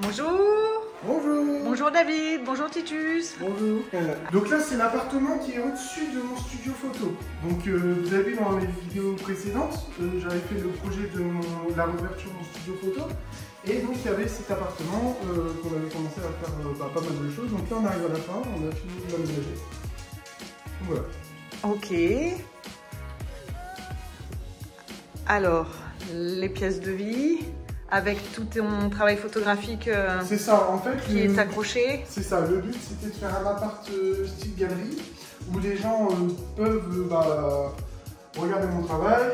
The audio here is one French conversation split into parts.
Bonjour. Bonjour. Bonjour David, bonjour Titus. Bonjour. Donc là, c'est l'appartement qui est au-dessus de mon studio photo. Donc vous avez vu dans les vidéos précédentes, j'avais fait le projet de la réouverture de mon studio photo. Et donc il y avait cet appartement qu'on avait commencé à faire pas mal de choses. Donc là, on arrive à la fin, on a fini de l'aménager. Voilà. Ok. Alors, les pièces de vie, avec tout ton travail photographique C'est ça, en fait. qui est accroché. C'est ça, le but c'était de faire un appart style galerie où les gens peuvent regarder mon travail,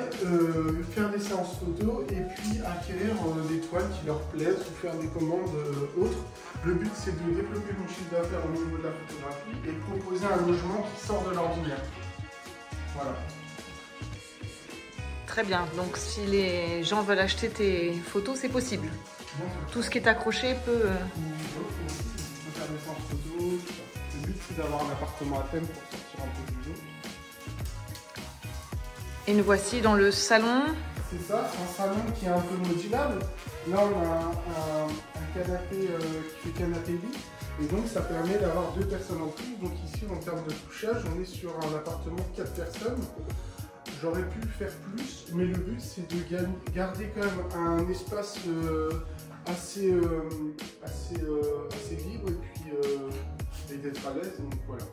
faire des séances photos et puis acquérir des toiles qui leur plaisent ou faire des commandes autres. Le but c'est de développer mon chiffre d'affaires au niveau de la photographie et de proposer un logement qui sort de l'ordinaire. Voilà. Très bien, donc si les gens veulent acheter tes photos, c'est possible. Tout ce qui est accroché peut... On peut faire des séances photos, tout ça. Le but c'est d'avoir un appartement à thème pour sortir un peu du lot. Et nous voici dans le salon. C'est ça, c'est un salon qui est un peu modulable. Là, on a un canapé qui fait canapé lit. Et donc, ça permet d'avoir 2 personnes en plus. Donc ici, en termes de couchage, on est sur un appartement de 4 personnes. J'aurais pu faire plus, mais le but, c'est de garder quand même un espace assez libre et d'être à l'aise. Donc voilà.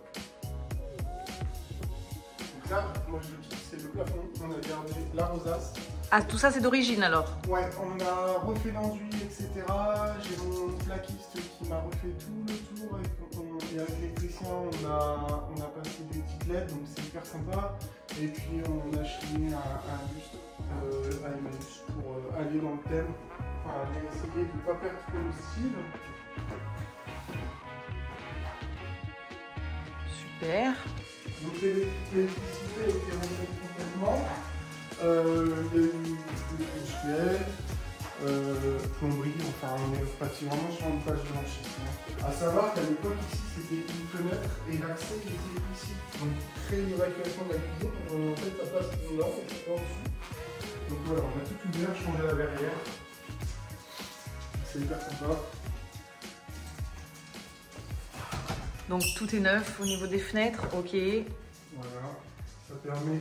Donc là, moi je kiffe, c'est le plafond. On a gardé la rosace. Ah, tout ça c'est d'origine alors? Ouais, on a refait l'enduit, etc. J'ai mon plaquiste qui m'a refait tout le tour. Et avec l'électricien, on a passé des petites LED, donc c'est hyper sympa. Et puis on a chiné un buste à Emmaüs pour aller dans le thème. Enfin, aller essayer de ne pas perdre trop le style. Super. Donc l'électricité a été refaite complètement. Il y a eu une suède, plomberie, enfin on est pratiquement sur une page blanche ici. A savoir qu'à l'époque ici c'était une fenêtre et l'accès était ici. Donc créer l'évacuation de la cuisine, en fait ça passe une lampe en dessous. Donc voilà, on a tout ouvert, changé la verrière. C'est hyper sympa. Donc tout est neuf au niveau des fenêtres, ok. Voilà, ça permet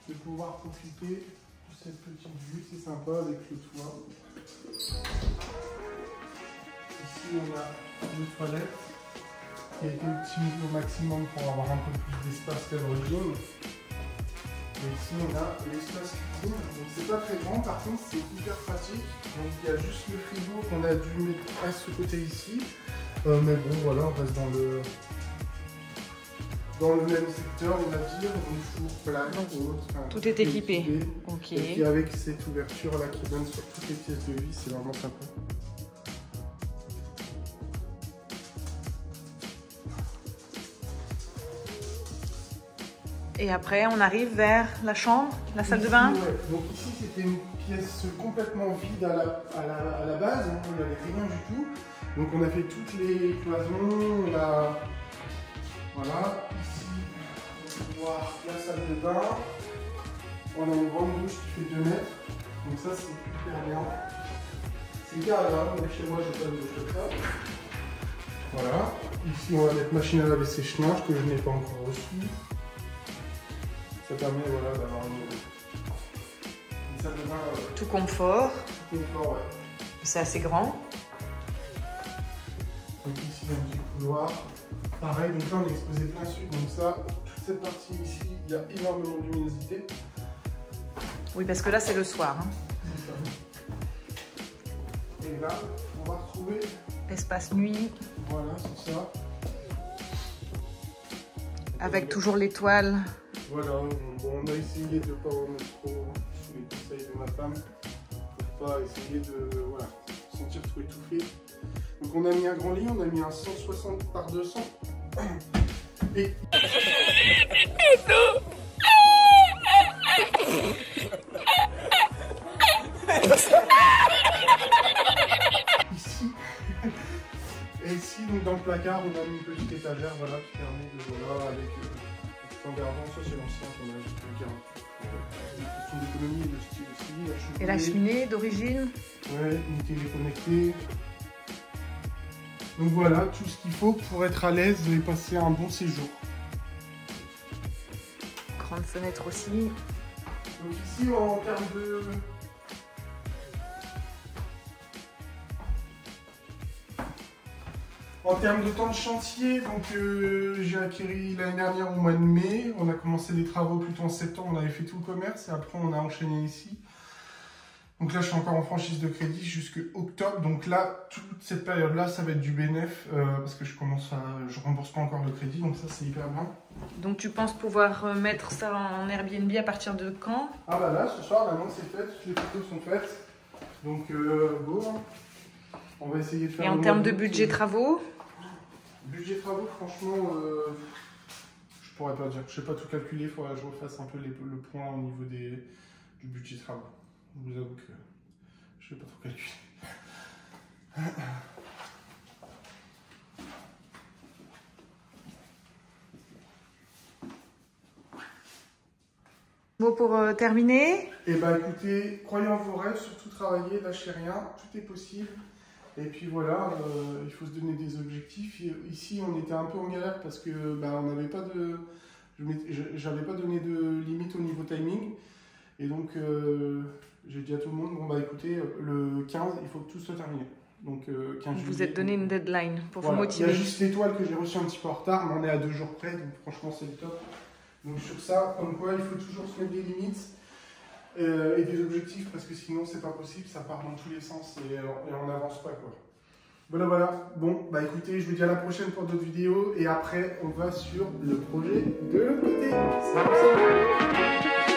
de pouvoir profiter de cette petite vue, c'est sympa avec le toit. Ici on a une toilette qui a été optimisée au maximum pour avoir un peu plus d'espace qu'à l'origine. Et ici on a l'espace cuisine, donc c'est pas très grand, par contre c'est hyper pratique. Donc il y a juste le frigo qu'on a dû mettre à ce côté ici. Mais bon voilà, on reste dans le même secteur, on va dire, une four plate, tout est équipé. Ok. Et puis avec cette ouverture là qui donne sur toutes les pièces de vie, c'est vraiment sympa. Et après, on arrive vers la chambre, la salle de bain. Ouais. Donc ici, c'était une pièce complètement vide à la base, hein. Il n'y avait rien du tout. Donc on a fait toutes les cloisons, on a... Voilà, ici, on peut voir la salle de bain. On a une grande douche qui fait 2 mètres. Donc ça, c'est hyper bien. C'est carré, hein, mais chez moi, j'ai pas de douche comme ça. Voilà. Ici, on va mettre machine à laver sèche-linge que je n'ai pas encore reçu. Ça permet voilà, d'avoir une salle de bain. Tout confort. Tout confort, ouais. C'est assez grand. Donc ici, il y a un petit couloir. Pareil, donc là, on est exposé plein sud. Donc ça, toute cette partie ici, il y a énormément de luminosité. Oui, parce que là, c'est le soir. Hein. Et là, on va retrouver... Espace nuit. Voilà, c'est ça. Avec toujours l'étoile. Voilà, bon, on a essayé de ne pas en mettre trop sous les conseils de ma femme. Pour pas essayer de sentir trop étouffé. Donc on a mis un grand lit, on a mis un 160 par 200. Et... Ici, et ici, donc dans le placard, on a mis une petite étagère, voilà, qui permet de, voilà, avec en gardant, ça c'est l'ancien qu'on a juste le garde. Des questions d'économie et de style aussi. Et la cheminée d'origine? Ouais, une télé connectée. Donc voilà, tout ce qu'il faut pour être à l'aise et passer un bon séjour. Grande fenêtre aussi. Donc ici, en termes de... En termes de temps de chantier, donc j'ai acquis l'année dernière au mois de mai. On a commencé des travaux plutôt en septembre, on avait fait tout le commerce et après on a enchaîné ici. Donc là je suis encore en franchise de crédit jusqu'à octobre. Donc là, toute cette période-là, ça va être du bénéf parce que je rembourse pas encore le crédit, donc ça c'est hyper bien. Donc tu penses pouvoir mettre ça en Airbnb à partir de quand? Ah bah là, ce soir, l'annonce est faite, toutes les photos sont faites. Donc go, on va essayer de faire... Et en termes de budget travaux? Budget travaux, franchement, je pourrais pas dire. Je sais pas tout calculer, il faudra que je refasse un peu le point au niveau du budget travaux. Je vous avoue que je sais pas trop calculer. Bon, pour terminer? Et bah écoutez, croyez en vos rêves, surtout travaillez, lâchez rien, tout est possible. Et puis voilà, il faut se donner des objectifs. Et ici, on était un peu en galère parce que bah, on n'avait pas de, j'avais pas donné de limite au niveau timing. Et donc, j'ai dit à tout le monde, bon bah écoutez, le 15, il faut que tout soit terminé. Donc 15 Vous juillet, êtes donné une deadline pour voilà. vous motiver. Il y a juste l'étoile que j'ai reçue un petit peu en retard, mais on est à 2 jours près, donc franchement c'est le top. Donc sur ça, comme quoi, il faut toujours se mettre des limites. Et des objectifs parce que sinon c'est pas possible, ça part dans tous les sens et on n'avance pas quoi. Voilà. Bon, bah écoutez, je vous dis à la prochaine pour d'autres vidéos et après on va sur le projet de l'autre côté. Salut.